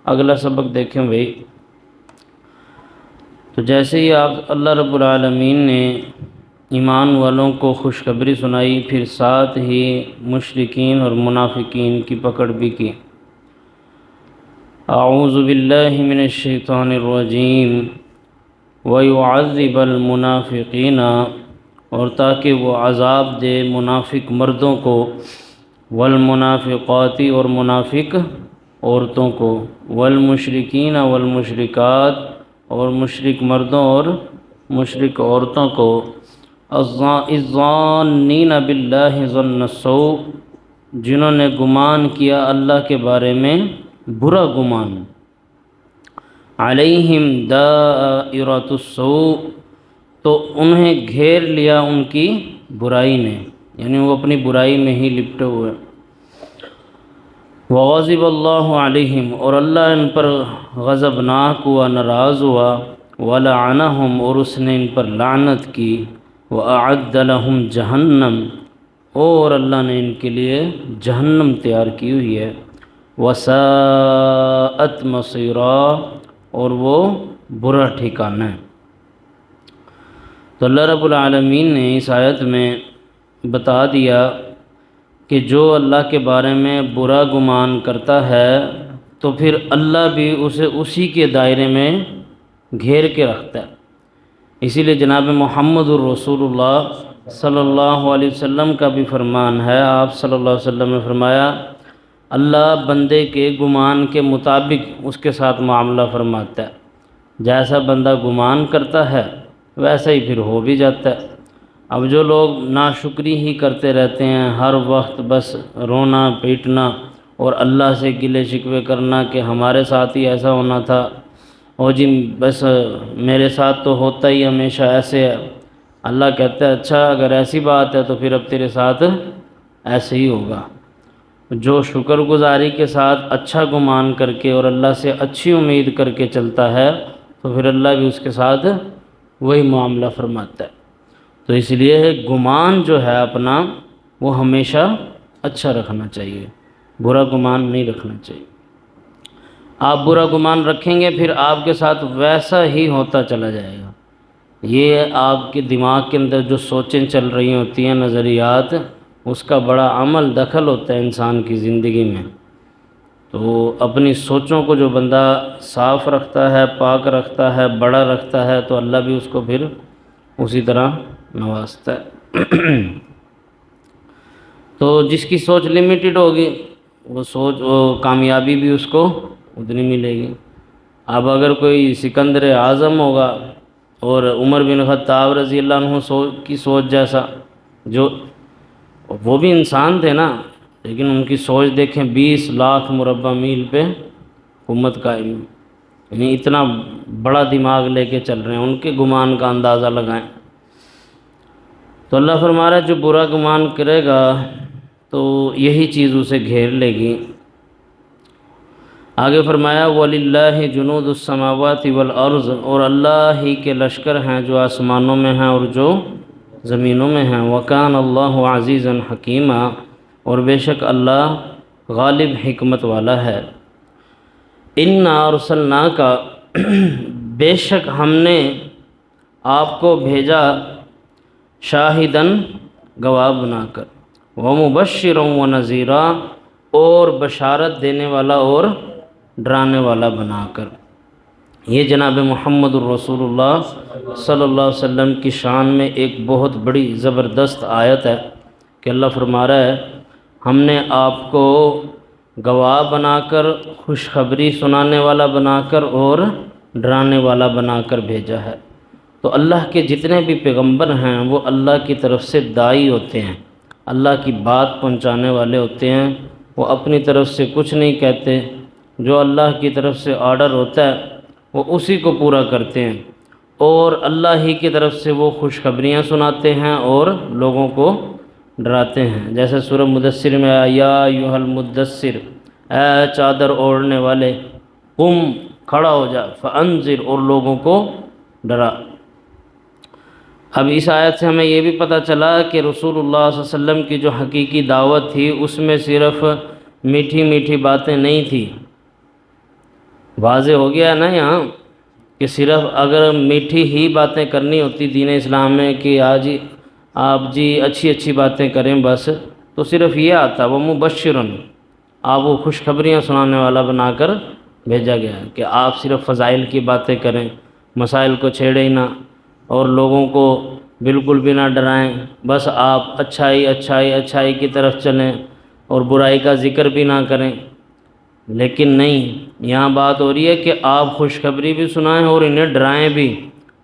اگلا سبق دیکھیں بھائی۔ تو جیسے ہی اللہ رب العالمین نے ایمان والوں کو خوشخبری سنائی، پھر ساتھ ہی مشرکین اور منافقین کی پکڑ بھی کی۔ اعوذ باللہ من الشیطان الرجیم وَيُعَذِّبَ الْمُنَافِقِينَ، اور تاکہ وہ عذاب دے منافق مردوں کو، والمنافقات اور منافق عورتوں کو، والمشرکین والمشرکات اور مشرک مردوں اور مشرک عورتوں کو، الظانین باللہ ظن السوء، جنہوں نے گمان کیا اللہ کے بارے میں برا گمان، علیہم دائرۃ السوء، تو انہیں گھیر لیا ان کی برائی نے، یعنی وہ اپنی برائی میں ہی لپٹے ہوئے۔ وغضب اللہ علیہم، اور اللہ ان پر غضبناک ہوا، ناراض ہوا، ولعنہم، اور اس نے ان پر لعنت کی، وأعد لہم جہنم، اور اللہ نے ان کے لیے جہنم تیار کی ہوئی ہے، وساءت مصیرا، اور وہ برا ٹھکانہ ہے۔ تو اللہ رب العالمین نے اس آیت میں بتا دیا کہ جو اللہ کے بارے میں برا گمان کرتا ہے تو پھر اللہ بھی اسے اسی کے دائرے میں گھیر کے رکھتا ہے۔ اسی لیے جناب محمد الرسول اللہ صلی اللہ علیہ وسلم کا بھی فرمان ہے، آپ صلی اللہ علیہ وسلم نے فرمایا، اللہ بندے کے گمان کے مطابق اس کے ساتھ معاملہ فرماتا ہے، جیسا بندہ گمان کرتا ہے ویسا ہی پھر ہو بھی جاتا ہے۔ اب جو لوگ ناشکری ہی کرتے رہتے ہیں، ہر وقت بس رونا پیٹنا اور اللہ سے گلے شکوے کرنا کہ ہمارے ساتھ ہی ایسا ہونا تھا، اور جی بس میرے ساتھ تو ہوتا ہی ہمیشہ ایسے ہے، اللہ کہتا ہے اچھا اگر ایسی بات ہے تو پھر اب تیرے ساتھ ایسے ہی ہوگا۔ جو شکر گزاری کے ساتھ اچھا گمان کر کے اور اللہ سے اچھی امید کر کے چلتا ہے تو پھر اللہ بھی اس کے ساتھ وہی معاملہ فرماتا ہے۔ تو اس لیے گمان جو ہے اپنا وہ ہمیشہ اچھا رکھنا چاہیے، برا گمان نہیں رکھنا چاہیے۔ آپ برا گمان رکھیں گے پھر آپ کے ساتھ ویسا ہی ہوتا چلا جائے گا۔ یہ آپ کے دماغ کے اندر جو سوچیں چل رہی ہوتی ہیں، نظریات، اس کا بڑا عمل دخل ہوتا ہے انسان کی زندگی میں۔ تو اپنی سوچوں کو جو بندہ صاف رکھتا ہے، پاک رکھتا ہے، بڑا رکھتا ہے، تو اللہ بھی اس کو پھر اسی طرح نوازتا ہے۔ تو جس کی سوچ لمیٹڈ ہوگی وہ کامیابی بھی اس کو اتنی ملے گی۔ اب اگر کوئی سکندر اعظم ہوگا اور عمر بن خطاب رضی اللہ عنہ کی سوچ جیسا، جو وہ بھی انسان تھے نا، لیکن ان کی سوچ دیکھیں 20 لاکھ مربع میل پہ حکومت قائم، یعنی اتنا بڑا دماغ لے کے چل رہے ہیں، ان کے گمان کا اندازہ لگائیں۔ تو اللہ فرما رہا ہے جو برا گمان کرے گا تو یہی چیز اسے گھیر لے گی۔ آگے فرمایا وَلِلَّهِ جُنُودُ السَّمَاوَاتِ وَالْأَرْضِ، اور اللہ ہی کے لشکر ہیں جو آسمانوں میں ہیں اور جو زمینوں میں ہیں، وَكَانَ اللَّهُ عَزِيزًا حَكِيمًا، اور بے شک اللہ غالب حکمت والا ہے۔ اِنَّا أَرْسَلْنَاكَ، بے شک ہم نے آپ کو بھیجا، شاہداً گواہ بنا کر، وَمُبَشِّرًا وَنَذِيرًا، اور بشارت دینے والا اور ڈرانے والا بنا کر۔ یہ جناب محمد الرسول اللہ صلی اللہ علیہ وسلم کی شان میں ایک بہت بڑی زبردست آیت ہے کہ اللہ فرما رہا ہے ہم نے آپ کو گواہ بنا کر، خوشخبری سنانے والا بنا کر اور ڈرانے والا بنا کر بھیجا ہے۔ تو اللہ کے جتنے بھی پیغمبر ہیں وہ اللہ کی طرف سے داعی ہوتے ہیں، اللہ کی بات پہنچانے والے ہوتے ہیں، وہ اپنی طرف سے کچھ نہیں کہتے، جو اللہ کی طرف سے آرڈر ہوتا ہے وہ اسی کو پورا کرتے ہیں، اور اللہ ہی کی طرف سے وہ خوشخبریاں سناتے ہیں اور لوگوں کو ڈراتے ہیں۔ جیسے سورہ مدثر میں یا ایھا المدثر، اے چادر اوڑھنے والے، قم، کھڑا ہو جا، فانذر، اور لوگوں کو ڈرا۔ اب اس آیت سے ہمیں یہ بھی پتہ چلا کہ رسول اللہ صلی اللہ علیہ وسلم کی جو حقیقی دعوت تھی اس میں صرف میٹھی میٹھی باتیں نہیں تھی، واضح ہو گیا نا یہاں کہ صرف اگر میٹھی ہی باتیں کرنی ہوتی دین اسلام میں کہ آج آپ جی اچھی اچھی باتیں کریں بس، تو صرف یہ آتا وہ مبشرن، آپ وہ خوشخبریاں سنانے والا بنا کر بھیجا گیا ہے کہ آپ صرف فضائل کی باتیں کریں، مسائل کو چھیڑیں ہی نہ، اور لوگوں کو بالکل بھی نہ ڈرائیں، بس آپ اچھائی اچھائی اچھائی کی طرف چلیں اور برائی کا ذکر بھی نہ کریں۔ لیکن نہیں، یہاں بات ہو رہی ہے کہ آپ خوشخبری بھی سنائیں اور انہیں ڈرائیں بھی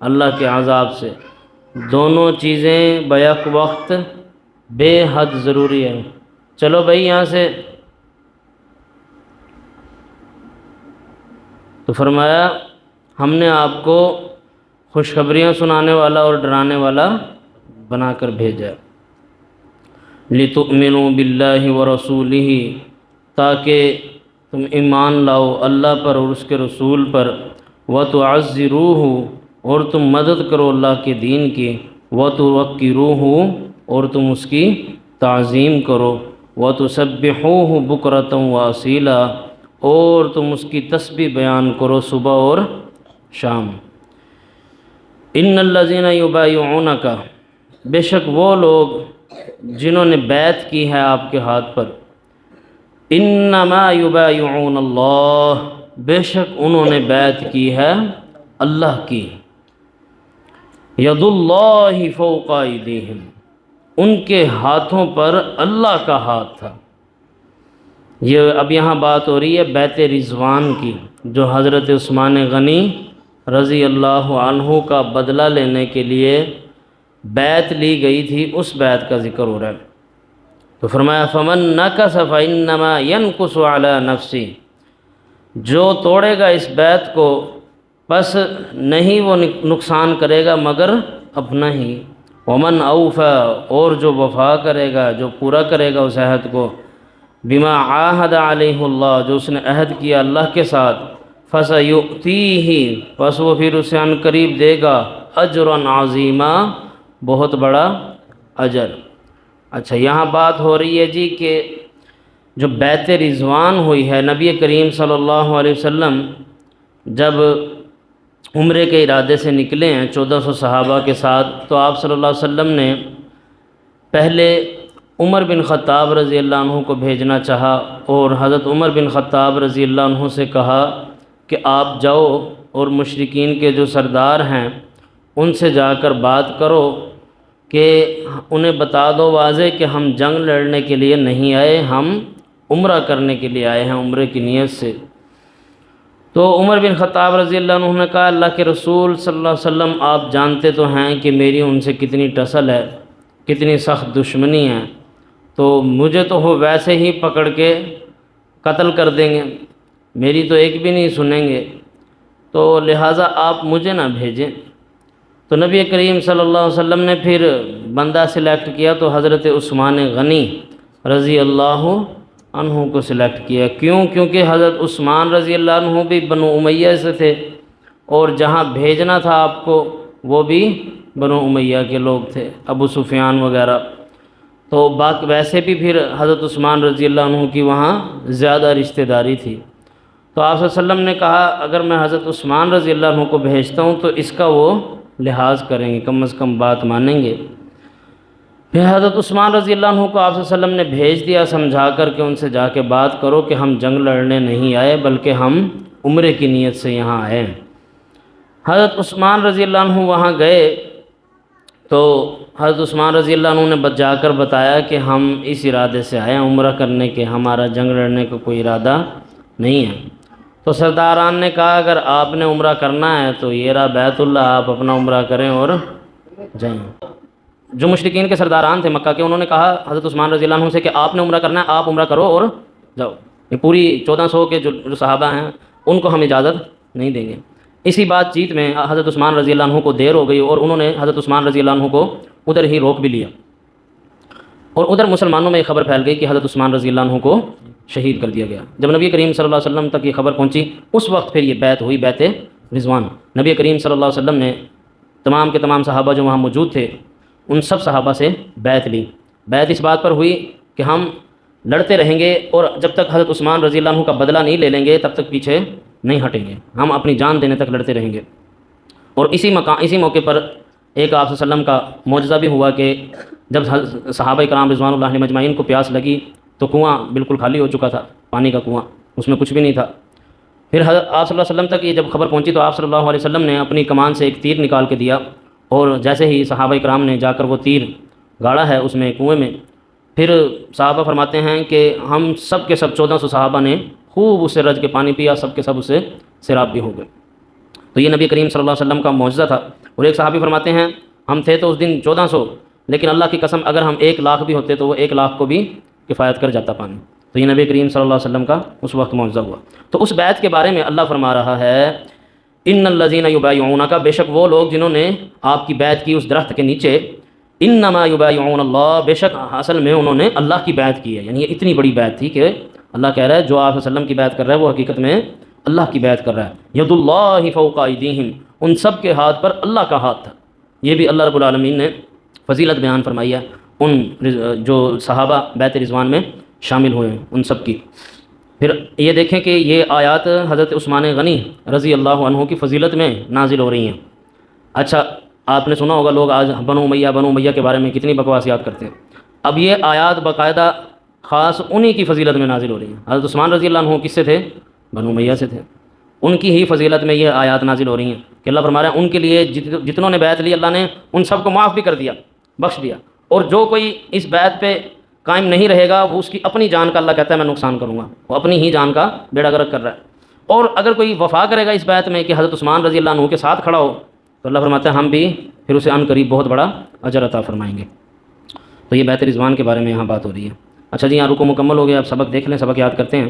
اللہ کے عذاب سے۔ دونوں چیزیں بیک وقت بے حد ضروری ہے۔ چلو بھائی یہاں سے تو فرمایا ہم نے آپ کو خوشخبریاں سنانے والا اور ڈرانے والا بنا کر بھیجا ہے۔ لِتُؤْمِنُوا بِاللَّهِ وَرَسُولِهِ، تاکہ تم ایمان لاؤ اللہ پر اور اس کے رسول پر، وَتُعَزِّرُوهُ، اور تم مدد کرو اللہ کے دین کی، وَتُوَقِّرُوهُ، اور تم اس کی تعظیم کرو، وَتُسَبِّحُوهُ بُكْرَةً وَأَصِيلًا، اور تم اس کی تسبیح بیان کرو صبح اور شام۔ ان الذین یبایعونک، بے شک وہ لوگ جنہوں نے بیعت کی ہے آپ کے ہاتھ پر، انما یبایعون اللہ، بے شک انہوں نے بیعت کی ہے اللہ کی، ید اللہ فوق ایدیہم، ان کے ہاتھوں پر اللہ کا ہاتھ تھا۔ یہ اب یہاں بات ہو رہی ہے بیعت رضوان کی، جو حضرت عثمان غنی رضی اللہ عنہ کا بدلہ لینے کے لیے بیعت لی گئی تھی، اس بیعت کا ذکر ہو رہا ہے۔ تو فرمایا فمن نکث فانما ینکث علی نفسہ، جو توڑے گا اس بیعت کو پس نہیں وہ نقصان کرے گا مگر اپنا ہی، ومن اوفی، اور جو وفا کرے گا، جو پورا کرے گا اس عہد کو، بما عاہد علیہ اللہ، جو اس نے عہد کیا اللہ کے ساتھ، فسیؤتیہ، پس وہ پھر اسے عن قریب دے گا اجرا عظیما، بہت بڑا اجر۔ اچھا یہاں بات ہو رہی ہے جی کہ جو بیعت رضوان ہوئی ہے، نبی کریم صلی اللہ علیہ وسلم جب عمرے کے ارادے سے نکلے ہیں 1400 صحابہ کے ساتھ، تو آپ صلی اللہ علیہ وسلم نے پہلے عمر بن خطاب رضی اللہ عنہ کو بھیجنا چاہا، اور حضرت عمر بن خطاب رضی اللہ عنہ سے کہا کہ آپ جاؤ اور مشرکین کے جو سردار ہیں ان سے جا کر بات کرو کہ انہیں بتا دو واضح کہ ہم جنگ لڑنے کے لیے نہیں آئے، ہم عمرہ کرنے کے لیے آئے ہیں عمرے کی نیت سے۔ تو عمر بن خطاب رضی اللہ عنہ نے کہا اللہ کے رسول صلی اللہ علیہ وسلم آپ جانتے تو ہیں کہ میری ان سے کتنی ٹسل ہے، کتنی سخت دشمنی ہے، تو مجھے تو وہ ویسے ہی پکڑ کے قتل کر دیں گے، میری تو ایک بھی نہیں سنیں گے، تو لہٰذا آپ مجھے نہ بھیجیں۔ تو نبی کریم صلی اللہ علیہ وسلم نے پھر بندہ سلیکٹ کیا، تو حضرت عثمان غنی رضی اللہ عنہ کو سلیکٹ کیا۔ کیوں؟ کیونکہ حضرت عثمان رضی اللہ عنہ بھی بنو امیہ سے تھے، اور جہاں بھیجنا تھا آپ کو وہ بھی بنو امیہ کے لوگ تھے، ابو سفیان وغیرہ، تو ویسے بھی پھر حضرت عثمان رضی اللہ عنہ کی وہاں زیادہ رشتہ داری تھی۔ تو آپ صلی اللہ علیہ وسلم نے کہا اگر میں حضرت عثمان رضی اللہ عنہ کو بھیجتا ہوں تو اس کا وہ لحاظ کریں گے، کم از کم بات مانیں گے۔ پھر حضرت عثمان رضی اللہ عنہ کو آپ صلی اللہ علیہ وسلم نے بھیج دیا سمجھا کر کہ ان سے جا کے بات کرو کہ ہم جنگ لڑنے نہیں آئے بلکہ ہم عمرے کی نیت سے یہاں آئے۔ حضرت عثمان رضی اللہ عنہ وہاں گئے تو حضرت عثمان رضی اللہ عنہ نے جا کر بتایا کہ ہم اس ارادے سے آئے ہیں عمرہ کرنے کے، ہمارا جنگ لڑنے کا کوئی ارادہ نہیں ہے۔ تو سرداران نے کہا اگر آپ نے عمرہ کرنا ہے تو یہ رہا بیت اللہ، آپ اپنا عمرہ کریں اور جائیں۔ جو مشرکین کے سرداران تھے مکہ کے، انہوں نے کہا حضرت عثمان رضی اللہ عنہ سے کہ آپ نے عمرہ کرنا ہے، آپ عمرہ کرو اور جاؤ، یہ پوری 1400 کے جو صحابہ ہیں ان کو ہم اجازت نہیں دیں گے۔ اسی بات چیت میں حضرت عثمان رضی اللہ عنہ کو دیر ہو گئی اور انہوں نے حضرت عثمان رضی اللہ عنہ کو ادھر ہی روک بھی لیا، اور ادھر مسلمانوں میں یہ خبر پھیل گئی کہ حضرت عثمان رضی اللہ عنہ کو شہید کر دیا گیا۔ جب نبی کریم صلی اللہ علیہ وسلم تک یہ خبر پہنچی اس وقت پھر یہ بیعت ہوئی، بیعت رضوان۔ نبی کریم صلی اللہ علیہ وسلم نے تمام کے تمام صحابہ جو وہاں موجود تھے ان سب صحابہ سے بیعت لی۔ بیعت اس بات پر ہوئی کہ ہم لڑتے رہیں گے اور جب تک حضرت عثمان رضی اللہ عنہ کا بدلہ نہیں لے لیں گے تب تک پیچھے نہیں ہٹیں گے، ہم اپنی جان دینے تک لڑتے رہیں گے۔ اور اسی موقع پر ایک آپ صلی اللہ علیہ وسلم کا معجزہ بھی ہوا کہ جب صحابہ کرام رضوان اللہ علیہ مجمعین کو پیاس لگی تو کنواں بالکل خالی ہو چکا تھا، پانی کا کنواں، اس میں کچھ بھی نہیں تھا۔ پھر آپ صلی اللہ علیہ وسلم تک یہ جب خبر پہنچی تو آپ صلی اللہ علیہ وسلم نے اپنی کمان سے ایک تیر نکال کے دیا، اور جیسے ہی صحابہ کرام نے جا کر وہ تیر گاڑا ہے اس میں کنویں میں، پھر صحابہ فرماتے ہیں کہ ہم سب کے سب 1400 صحابہ نے خوب اس سے رج کے پانی پیا، سب کے سب اس سے سیراب بھی ہو گئے۔ تو یہ نبی کریم صلی اللہ علیہ وسلم کا معجزہ تھا۔ اور ایک صحابی فرماتے ہیں ہم تھے تو اس دن 1400، لیکن اللہ کی قسم اگر ہم 1,00,000 بھی ہوتے تو وہ 1,00,000 کو بھی کفایت کر جاتا پانی۔ تو یہ نبی کریم صلی اللہ علیہ وسلم کا اس وقت معجزہ ہوا۔ تو اس بیعت کے بارے میں اللہ فرما رہا ہے ان الذین یبایعونک، بے شک وہ لوگ جنہوں نے آپ کی بیعت کی اس درخت کے نیچے، انما یبایعون اللہ، بے شک اصل میں انہوں نے اللہ کی بیعت کی ہے۔ یعنی یہ اتنی بڑی بیعت تھی کہ اللہ کہہ رہا ہے جو آپ صلی اللہ علیہ وسلم کی بیعت کر رہا ہے وہ حقیقت میں اللہ کی بیعت کر رہا ہے۔ ید اللہ فوق ایدیہم، ان سب کے ہاتھ پر اللہ کا ہاتھ تھا۔ یہ بھی اللہ رب العالمین نے فضیلت بیان فرمائی ہے ان جو صحابہ بیعت رضوان میں شامل ہوئے ہیں ان سب کی۔ پھر یہ دیکھیں کہ یہ آیات حضرت عثمان غنی رضی اللہ عنہ کی فضیلت میں نازل ہو رہی ہیں۔ اچھا آپ نے سنا ہوگا لوگ آج بنو امیہ کے بارے میں کتنی بکواسیات کرتے ہیں۔ اب یہ آیات باقاعدہ خاص انہی کی فضیلت میں نازل ہو رہی ہیں۔ حضرت عثمان رضی اللہ عنہ کس سے تھے؟ بنو امیہ سے تھے۔ ان کی ہی فضیلت میں یہ آیات نازل ہو رہی ہیں کہ اللہ فرما رہا ہے ان کے لیے جتنوں نے بیعت لی اللہ نے ان سب کو معاف بھی کر دیا، بخش دیا، اور جو کوئی اس بیعت پہ قائم نہیں رہے گا وہ اس کی اپنی جان کا اللہ کہتا ہے میں نقصان کروں گا، وہ اپنی ہی جان کا بیڑا غرق کر رہا ہے۔ اور اگر کوئی وفا کرے گا اس بیعت میں کہ حضرت عثمان رضی اللہ عنہ کے ساتھ کھڑا ہو تو اللہ فرماتا ہے ہم بھی پھر اسے عن قریب بہت بڑا اجر عطا فرمائیں گے۔ تو یہ بیعت رضوان کے بارے میں یہاں بات ہو رہی ہے۔ اچھا جی یہاں رکو مکمل ہو گیا، اب سبق دیکھ لیں، سبق یاد کرتے ہیں۔